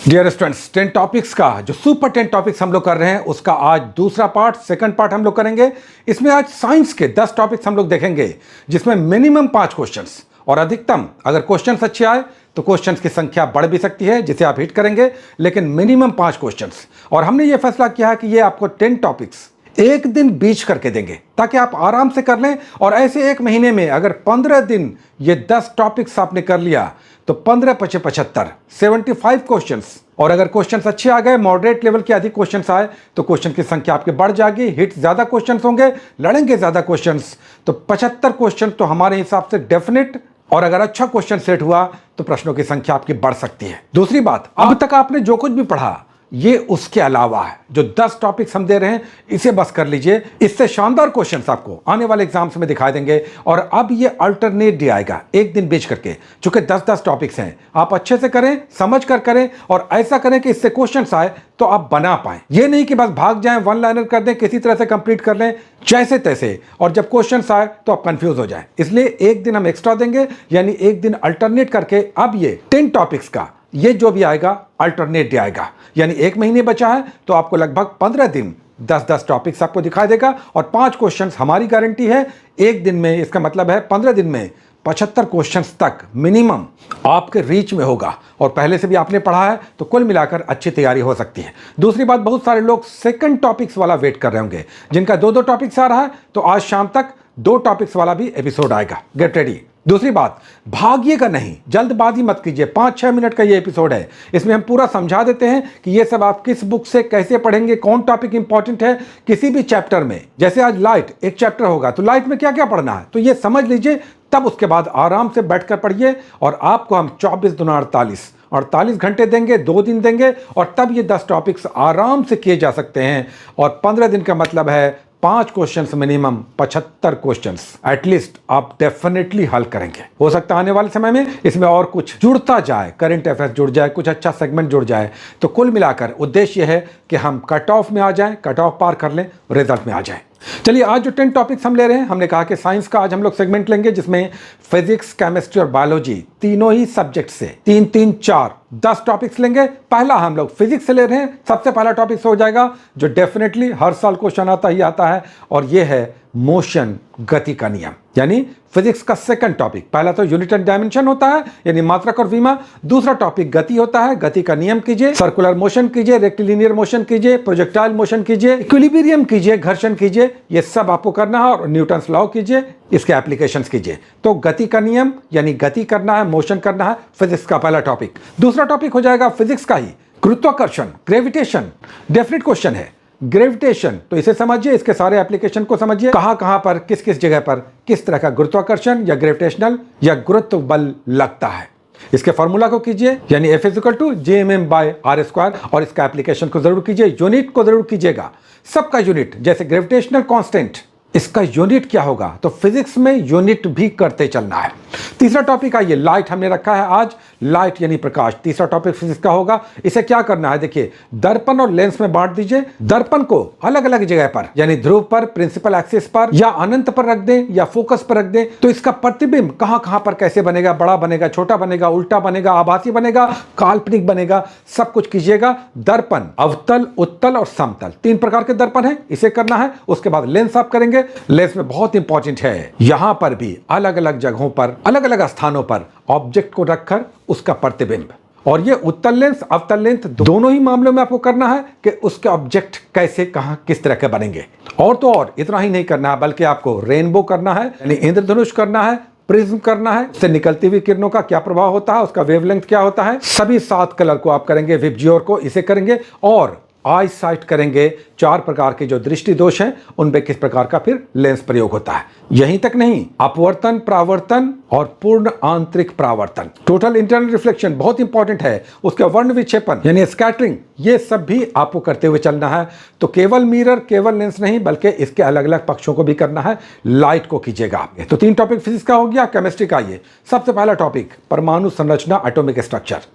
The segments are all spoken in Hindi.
डियर स्टूडेंट्स, 10 टॉपिक्स का जो सुपर 10 टॉपिक्स हम लोग कर रहे हैं उसका आज दूसरा पार्ट, सेकंड पार्ट हम लोग करेंगे। इसमें आज साइंस के 10 टॉपिक्स हम लोग देखेंगे जिसमें मिनिमम 5 क्वेश्चंस और अधिकतम अगर क्वेश्चंस अच्छे आए तो क्वेश्चंस की संख्या बढ़ भी सकती है जिसे आप हिट करेंगे, लेकिन मिनिमम 5 क्वेश्चंस। और हमने ये फैसला किया है कि ये आपको 10 टॉपिक्स एक दिन बीच करके देंगे ताकि आप आराम से कर लें। और ऐसे एक महीने में अगर 15 दिन ये 10 टॉपिक्स आपने कर लिया तो 15 × 75 75 क्वेश्चंस। और अगर क्वेश्चंस अच्छे आ गए, मॉडरेट लेवल के अधिक क्वेश्चंस आए तो क्वेश्चन की संख्या आपकी बढ़ जाएगी, हिट ज्यादा क्वेश्चंस होंगे, लड़ेंगे ज्यादा क्वेश्चंस। तो 75 क्वेश्चन तो हमारे हिसाब से डेफिनेट, और अगर अच्छा क्वेश्चन सेट हुआ तो प्रश्नों की संख्या आपकी बढ़ सकती है। दूसरी बात, अब तक आपने जो कुछ भी पढ़ा ये उसके अलावा है। जो 10 टॉपिक्स हम दे रहे हैं इसे बस कर लीजिए, इससे शानदार क्वेश्चंस आपको आने वाले एग्जाम्स में दिखाई देंगे। और अब ये अल्टरनेट डे आएगा एक दिन बीच करके, चूंकि 10-10 टॉपिक्स हैं। आप अच्छे से करें, समझ कर करें और ऐसा करें कि इससे क्वेश्चंस आए तो आप बना पाएं। ये नहीं कि बस भाग जाएं, वन लाइनर कर दें, किसी तरह से कंप्लीट कर लें जैसे तैसे, और जब क्वेश्चंस आए तो आप कंफ्यूज हो जाएं। इसलिए एक दिन हम एक्स्ट्रा देंगे, यानी एक दिन अल्टरनेट करके अब ये 10 टॉपिक्स का ये जो भी आएगा अल्टरनेट डे आएगा। यानी एक महीने बचा है तो आपको लगभग 15 दिन 10-10 टॉपिक्स आपको दिखाई देगा और 5 क्वेश्चंस हमारी गारंटी है एक दिन में। इसका मतलब है 15 दिन में 75 क्वेश्चंस तक मिनिमम आपके रीच में होगा। और पहले से भी आपने पढ़ा है तो कुल मिलाकर अच्छी तैयारी हो सकती है। दूसरी बात, बहुत सारे लोग सेकंड टॉपिक्स वाला वेट कर रहे होंगे जिनका 2-2 टॉपिक्स आ रहा है, तो आज शाम तक 2 टॉपिक्स वाला भी एपिसोड आएगा। Get ready. दूसरी बात, भागिएगा नहीं, जल्दबाजी मत कीजिए। 5-6 मिनट का ये एपिसोड है, इसमें हम पूरा समझा देते हैं कि ये सब आप किस बुक से कैसे पढ़ेंगे, कौन टॉपिक इंपॉर्टेंट है किसी भी चैप्टर में। जैसे आज लाइट एक चैप्टर होगा तो लाइट में क्या क्या पढ़ना है तो ये समझ लीजिए, तब उसके बाद आराम से बैठकर पढ़िए। और आपको हम 24 दूना 48 घंटे देंगे, 2 दिन देंगे, और तब ये 10 टॉपिक्स आराम से किए जा सकते हैं। और 15 दिन का मतलब है 5 क्वेश्चंस मिनिमम, 75 क्वेश्चंस एटलीस्ट आप डेफिनेटली हल करेंगे। हो सकता है आने वाले समय में इसमें और कुछ जुड़ता जाए, करंट अफेयर्स जुड़ जाए, कुछ अच्छा सेगमेंट जुड़ जाए। तो कुल मिलाकर उद्देश्य है कि हम कट ऑफ में आ जाएं, कट ऑफ पार कर लें, रिजल्ट में आ जाएं। चलिए, आज जो 10 टॉपिक्स हम ले रहे हैं, हमने कहा कि साइंस का आज हम लोग सेगमेंट लेंगे जिसमें फिजिक्स, केमिस्ट्री और बायोलॉजी तीनों ही सब्जेक्ट से 3-3-4 10 टॉपिक्स लेंगे। पहला हम लोग फिजिक्स से ले रहे हैं। सबसे पहला टॉपिक हो जाएगा जो डेफिनेटली हर साल क्वेश्चन आता ही आता है, और यह है मोशन, गति का नियम। यानी फिजिक्स का सेकंड टॉपिक, पहला तो यूनिट एंड डायमेंशन होता है यानी मात्रक और विमा। दूसरा टॉपिक गति होता है, गति का नियम कीजिए, सर्कुलर मोशन कीजिए, रेक्टिलिनियर मोशन कीजिए, प्रोजेक्टाइल मोशन कीजिए, इक्विलिब्रियम कीजिए, घर्षण कीजिए, ये सब आपको करना है। और न्यूटन्स लॉ कीजिए, इसके एप्लीकेशंस कीजिए। तो गति का नियम यानी गति करना है, मोशन करना है, फिजिक्स का पहला टॉपिक। दूसरा टॉपिक हो जाएगा फिजिक्स का ही गुरुत्वाकर्षण, ग्रेविटेशन। डेफिनेट क्वेश्चन है ग्रेविटेशन, तो इसे समझिए, इसके सारे एप्लीकेशन को समझिए, कहां कहां पर किस किस जगह पर किस तरह का गुरुत्वाकर्षण या ग्रेविटेशनल या गुरुत्व बल लगता है। इसके फॉर्मूला को कीजिए, यानी F = gmm/r², और इसका एप्लीकेशन को जरूर कीजिए। यूनिट को जरूर कीजिएगा, सबका यूनिट, जैसे ग्रेविटेशनल कांस्टेंट, इसका यूनिट क्या होगा, तो फिजिक्स में यूनिट भी करते चलना है। तीसरा टॉपिक आइए, लाइट हमने रखा है आज, लाइट यानी प्रकाश। तीसरा टॉपिक फिजिक्स का होगा। इसे क्या करना है, देखिए, दर्पण और लेंस में बांट दीजिए। दर्पण को अलग अलग जगह पर, यानी ध्रुव पर, प्रिंसिपल एक्सिस पर, या अनंत पर रख दें, या फोकस पर रख दें, तो इसका प्रतिबिंब कहां कहां पर कैसे बनेगा, बड़ा बनेगा, छोटा बनेगा, उल्टा बनेगा, आभासी बनेगा, काल्पनिक बनेगा, सब कुछ कीजिएगा। दर्पण अवतल, उत्तल और समतल, 3 प्रकार के दर्पण है, इसे करना है। उसके बाद लेंस आप करेंगे। लेंस में बहुत इंपॉर्टेंट है, यहां पर भी अलग अलग जगहों पर, अलग अलग स्थानों पर ऑब्जेक्ट को रखकर उसका प्रतिबिंब। और ये उत्तल लेंस, अवतल लेंस, दोनों ही मामलों में आपको करना है कि उसके ऑब्जेक्ट कैसे, कहां, किस तरह के बनेंगे। और तो और इतना ही नहीं करना है, बल्कि आपको रेनबो करना है, यानी इंद्रधनुष करना है, प्रिज्म करना है, उससे निकलती हुई किरणों का क्या प्रभाव होता है, उसका वेवलेंथ क्या होता है, सभी 7 कलर को आप करेंगे, विबजियोर को, इसे करेंगे। और आई साइट करेंगे, 4 प्रकार के जो दृष्टि दोष हैं उनपे किस प्रकार का फिर लेंस प्रयोग होता है। यहीं तक नहीं, अपवर्तन, परावर्तन और पूर्ण आंतरिक परावर्तन, टोटल इंटरनल रिफ्लेक्शन बहुत इंपॉर्टेंट है, उसका वर्ण विक्षेपण यानी स्कैटरिंग, ये सब भी आपको करते हुए चलना है। तो केवल मिरर, केवल लेंस नहीं, बल्कि इसके अलग अलग पक्षों को भी करना है। लाइट को कीजिएगा। तो 3 टॉपिक फिजिक्स का हो गया। केमिस्ट्री का ये सबसे पहला टॉपिक परमाणु संरचना, एटॉमिक स्ट्रक्चर।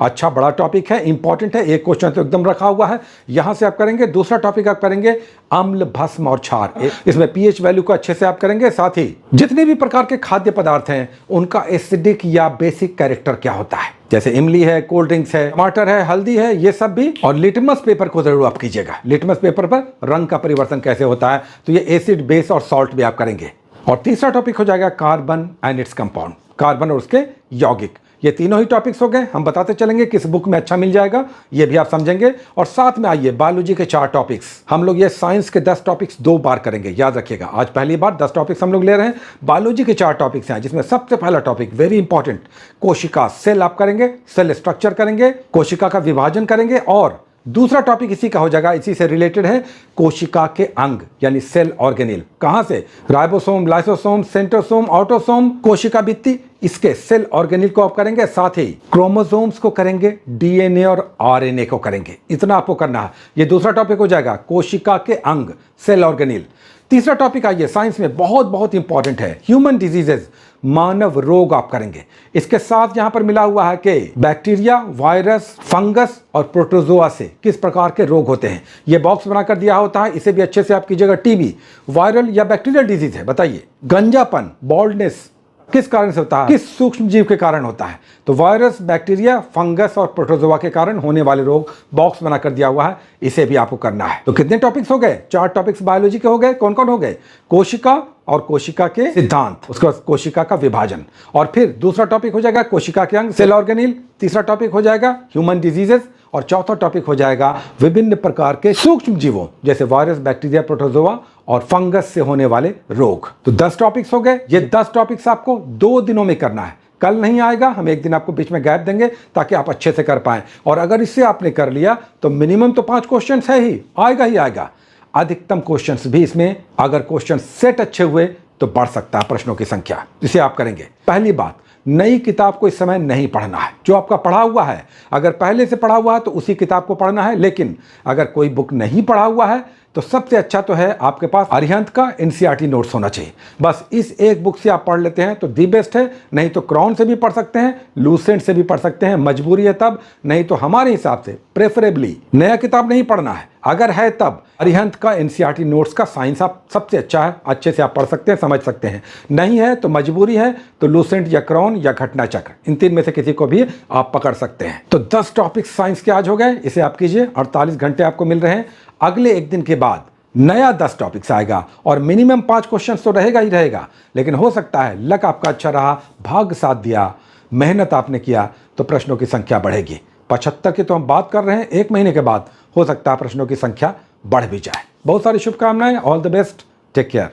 अच्छा बड़ा टॉपिक है, इंपॉर्टेंट है, एक क्वेश्चन तो एकदम रखा हुआ है, यहां से आप करेंगे। दूसरा टॉपिक आप करेंगे अम्ल, भस्म और क्षार। इसमें पीएच वैल्यू को अच्छे से आप करेंगे, साथ ही जितने भी प्रकार के खाद्य पदार्थ हैं उनका एसिडिक या बेसिक कैरेक्टर क्या होता है, जैसे इमली है, कोल्ड ड्रिंक्स है, टमाटर है, हल्दी है, ये सब भी। और लिटमस पेपर को जरूर आप कीजिएगा। लिटमस पेपर पर रंग का परिवर्तन कैसे होता है, तो ये एसिड, बेस और सॉल्ट भी आप करेंगे। और तीसरा टॉपिक हो जाएगा carbon and its compound, carbon और उसके यौगिक। ये तीनों ही टॉपिक्स हो गए। हम बताते चलेंगे किस बुक में अच्छा मिल जाएगा, ये भी आप समझेंगे। और साथ में आइए बायोलॉजी के 4 टॉपिक्स। हम लोग ये साइंस के 10 टॉपिक्स 2 बार करेंगे, याद रखिएगा। आज पहली बार 10 टॉपिक्स हम लोग ले रहे हैं। बायोलॉजी के 4 टॉपिक्स हैं, जिसमें सबसे पहला टॉपिक वेरी इंपॉर्टेंट, कोशिका, सेल आप करेंगे, सेल स्ट्रक्चर करेंगे, कोशिका का विभाजन करेंगे। और दूसरा टॉपिक इसी का हो जाएगा, इसी से रिलेटेड है, कोशिका के अंग यानी सेल ऑर्गेनेल। कहां से? राइबोसोम, लाइसोसोम, सेंट्रोसोम, ऑटोसोम, कोशिका भित्ति, इसके सेल ऑर्गेनेल को आप करेंगे। साथ ही क्रोमोसोम्स को करेंगे, डीएनए और आरएनए को करेंगे। इतना आपको करना है। ये दूसरा टॉपिक हो जाएगा, कोशिका के अंग, सेल ऑर्गेनेल। तीसरा टॉपिक आइए, साइंस में बहुत बहुत इंपॉर्टेंट है, ह्यूमन डिजीजेज, मानव रोग आप करेंगे। इसके साथ यहां पर मिला हुआ है कि बैक्टीरिया, वायरस, फंगस और प्रोटोजोआ से किस प्रकार के रोग होते हैं। यह बॉक्स बनाकर दिया होता है, इसे भी अच्छे से आप कीजिएगा। टीबी वायरल या बैक्टीरियल डिजीज है, बताइए। गंजापन, बॉल्डनेस किस कारण से होता है, किस सूक्ष्म जीव के कारण होता है? तो वायरस, बैक्टीरिया, फंगस और प्रोटोजोआ के कारण होने वाले रोग बॉक्स बनाकर दिया हुआ है, इसे भी आपको करना है। तो कितने टॉपिक्स हो गए? 4 टॉपिक्स बायोलॉजी के हो गए। कौन कौन हो गए? कोशिका और कोशिका के सिद्धांत, उसके बाद कोशिका का विभाजन, और फिर दूसरा टॉपिक हो जाएगा कोशिका के अंग, सेल ऑर्गेनेल। तीसरा टॉपिक हो जाएगा ह्यूमन डिजीजेस, और चौथा टॉपिक हो जाएगा विभिन्न प्रकार के सूक्ष्म जीवों, जैसे वायरस, बैक्टीरिया, प्रोटोजोआ और फंगस से होने वाले रोग। तो 10 टॉपिक्स हो गए। ये 10 टॉपिक्स आपको 2 दिनों में करना है। कल नहीं आएगा, हम एक दिन आपको बीच में गैप देंगे ताकि आप अच्छे से कर पाएं। और अगर इससे आपने कर लिया तो मिनिमम तो 5 क्वेश्चन है ही, आएगा ही आएगा। अधिकतम क्वेश्चंस भी इसमें, अगर क्वेश्चन सेट अच्छे हुए तो बढ़ सकता है प्रश्नों की संख्या, जिसे आप करेंगे। पहली बात, नई किताब को इस समय नहीं पढ़ना है। जो आपका पढ़ा हुआ है, अगर पहले से पढ़ा हुआ है तो उसी किताब को पढ़ना है। लेकिन अगर कोई बुक नहीं पढ़ा हुआ है तो सबसे अच्छा तो है आपके पास अरिहंत का एनसीईआरटी नोट्स होना चाहिए। बस इस एक बुक से आप पढ़ लेते हैं तो दी बेस्ट है। नहीं तो क्राउन से भी पढ़ सकते हैं, लूसेंट से भी पढ़ सकते हैं, मजबूरी है तब। नहीं तो हमारे हिसाब से प्रेफरेबली नया किताब नहीं पढ़ना है, अगर है तब अरिहंत का एनसीईआरटी नोट्स का साइंस आप सबसे अच्छा है, अच्छे से आप पढ़ सकते हैं, समझ सकते हैं। नहीं है तो मजबूरी है तो लूसेंट या क्राउन या घटना चक्र, इन 3 में से किसी को भी आप पकड़ सकते हैं। तो 10 टॉपिक साइंस के आज हो गए, इसे आप कीजिए। 48 घंटे आपको मिल रहे हैं। अगले एक दिन के बाद नया 10 टॉपिक्स आएगा और मिनिमम 5 क्वेश्चन तो रहेगा ही रहेगा। लेकिन हो सकता है लक आपका अच्छा रहा, भाग्य साथ दिया, मेहनत आपने किया तो प्रश्नों की संख्या बढ़ेगी। 75 की तो हम बात कर रहे हैं, 1 महीने के बाद हो सकता है प्रश्नों की संख्या बढ़ भी जाए। बहुत सारी शुभकामनाएं, all the best, take care.